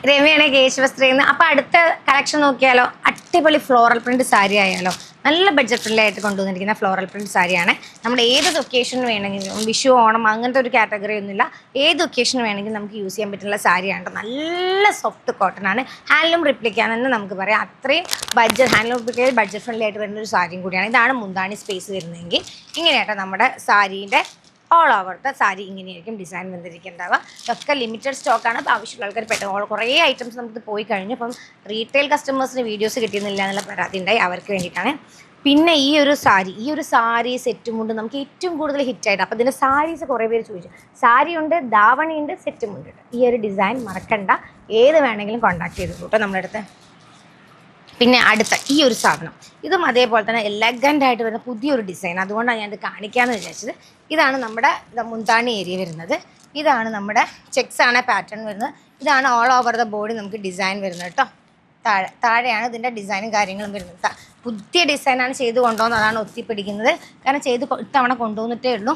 രമ്യാണ് കേശവസ്ത്രീന്ന്. അപ്പോൾ അടുത്ത കളക്ഷൻ നോക്കിയാലോ, അടിപൊളി ഫ്ലോറൽ പ്രിന്റ് സാരി ആയാലോ. നല്ല ബഡ്ജറ്റ് ഫ്രണ്ട്ലി ആയിട്ട് കൊണ്ടുവന്നിരിക്കുന്ന ഫ്ലോറൽ പ്രിന്റ് സാരിയാണ്. നമ്മുടെ ഏത് ഒക്കേഷന് വേണമെങ്കിലും, വിഷു ഓണം അങ്ങനത്തെ ഒരു കാറ്റഗറി ഒന്നുമില്ല, ഏത് ഒക്കേഷന് വേണമെങ്കിലും നമുക്ക് യൂസ് ചെയ്യാൻ പറ്റുന്ന സാരിയാണ്. നല്ല സോഫ്റ്റ് കോട്ടൺ ആണ്, ഹാൻഡ്ലൂം റിപ്ലിക്കാന്ന് നമുക്ക് പറയാം. അത്രയും ഹാൻഡ്ലൂം റിപ്ലിക്ക ബഡ്ജറ്റ് ഫ്രണ്ട്ലി ആയിട്ട് വരുന്ന ഒരു സാരിയും കൂടിയാണ്. ഇതാണ് മുന്താണി സ്പേസ് വരുന്നതെങ്കിൽ. ഇങ്ങനെയാട്ടോ നമ്മുടെ സാരീൻ്റെ ഓൾ ഓവറത്തെ സാരി ഇങ്ങനെയായിരിക്കും ഡിസൈൻ വന്നിരിക്കുന്നുണ്ടാവുക. ഇതൊക്കെ ലിമിറ്റഡ് സ്റ്റോക്കാണ്. അപ്പോൾ ആവശ്യമുള്ള ആൾക്കാർ പെട്ടെന്ന് കുറേ ഐറ്റംസ് നമുക്ക് പോയി കഴിഞ്ഞു. അപ്പം റീറ്റെയിൽ കസ്റ്റമേഴ്സിന് വീഡിയോസ് കിട്ടിയിരുന്നില്ല എന്നുള്ള പരാതി ഉണ്ടായി, അവർക്ക് വേണ്ടിയിട്ടാണ്. പിന്നെ ഈ ഒരു സാരി സെറ്റും കൊണ്ട് നമുക്ക് ഏറ്റവും കൂടുതൽ ഹിറ്റായിട്ട്. അപ്പോൾ ഇതിൻ്റെ സാരീസ് കുറേ പേര് ചോദിച്ചു. സാരിയുണ്ട്, ധാവണിയുണ്ട്, സെറ്റും ഉണ്ട്. ഈ ഒരു ഡിസൈൻ മറക്കണ്ട, ഏത് വേണമെങ്കിലും കോൺടാക്ട് ചെയ്തു കേട്ടോ നമ്മുടെ അടുത്ത്. പിന്നെ അടുത്ത ഈ ഒരു സാധനം, ഇതും അതേപോലെ തന്നെ എലഗൻ്റ് ആയിട്ട് വരുന്ന പുതിയൊരു ഡിസൈൻ, അതുകൊണ്ടാണ് ഞാനിത് കാണിക്കാമെന്ന് വിചാരിച്ചത്. ഇതാണ് നമ്മുടെ മുന്താണി ഏരിയ വരുന്നത്. ഇതാണ് നമ്മുടെ ചെക്സാണ് പാറ്റേൺ വരുന്നത്. ഇതാണ് ഓൾ ഓവർ ദ ബോഡി നമുക്ക് ഡിസൈൻ വരുന്നത് കേട്ടോ. താഴെയാണ് ഇതിൻ്റെ ഡിസൈനും കാര്യങ്ങളും വരുന്നത്. പുതിയ ഡിസൈനാണ് ചെയ്ത് കൊണ്ടുപോകുന്നത്, അതാണ് ഒത്തിപ്പിടിക്കുന്നത്. കാരണം ഇത്തവണ കൊണ്ടുവന്നിട്ടേ ഉള്ളൂ.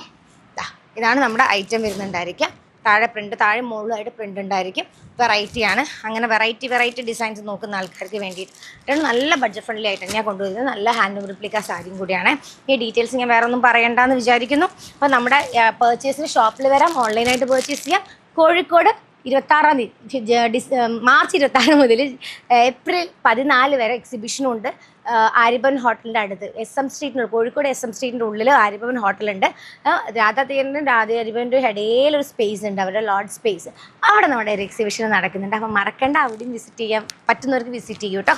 ഇതാണ് നമ്മുടെ ഐറ്റം വരുന്നുണ്ടായിരിക്കുക. താഴെ മുകളിലായിട്ട് പ്രിൻ്റ് ഉണ്ടായിരിക്കും. വെറൈറ്റിയാണ്. അങ്ങനെ വെറൈറ്റി ഡിസൈൻസ് നോക്കുന്ന ആൾക്കാർക്ക് വേണ്ടിയിട്ട് നല്ല ബഡ്ജറ്റ് ഫ്രണ്ട്ലി ആയിട്ടാണ് ഞാൻ കൊണ്ടുവരുന്നത്. നല്ല ഹാൻഡ് റിപ്ലിക്ക സാരിയും കൂടിയാണ്. ഈ ഡീറ്റെയിൽസ് ഞാൻ വേറെ ഒന്നും പറയണ്ടെന്ന് വിചാരിക്കുന്നു. അപ്പോൾ നമ്മുടെ പർച്ചേസിന് ഷോപ്പിൽ വരാം, ഓൺലൈനായിട്ട് പർച്ചേസ് ചെയ്യാം. കോഴിക്കോട് 26 മാർച്ച് 26 മുതൽ ഏപ്രിൽ 14 വരെ എക്സിബിഷനുണ്ട്. ആര്യഭവൻ ഹോട്ടലിൻ്റെ അടുത്ത് SM സ്ട്രീറ്റിനുള്ളിൽ, കോഴിക്കോട് SM സ്ട്രീറ്റിൻ്റെ ഉള്ളിൽ ആര്യഭവൻ ഹോട്ടലുണ്ട്. രാധാ തിയേറ്ററിൻ്റെ ആര്യഭവൻ്റെ ഇടയിലൊരു സ്പേസ് ഉണ്ട്, അവരുടെ ലോഡ്ജ് സ്പേസ്. അവിടെ നമ്മുടെ ഒരു എക്സിബിഷൻ നടക്കുന്നുണ്ട്. അപ്പോൾ മറക്കണ്ട, അവിടെയും വിസിറ്റ് ചെയ്യാൻ പറ്റുന്നവർക്ക് വിസിറ്റ് ചെയ്യൂ കേട്ടോ.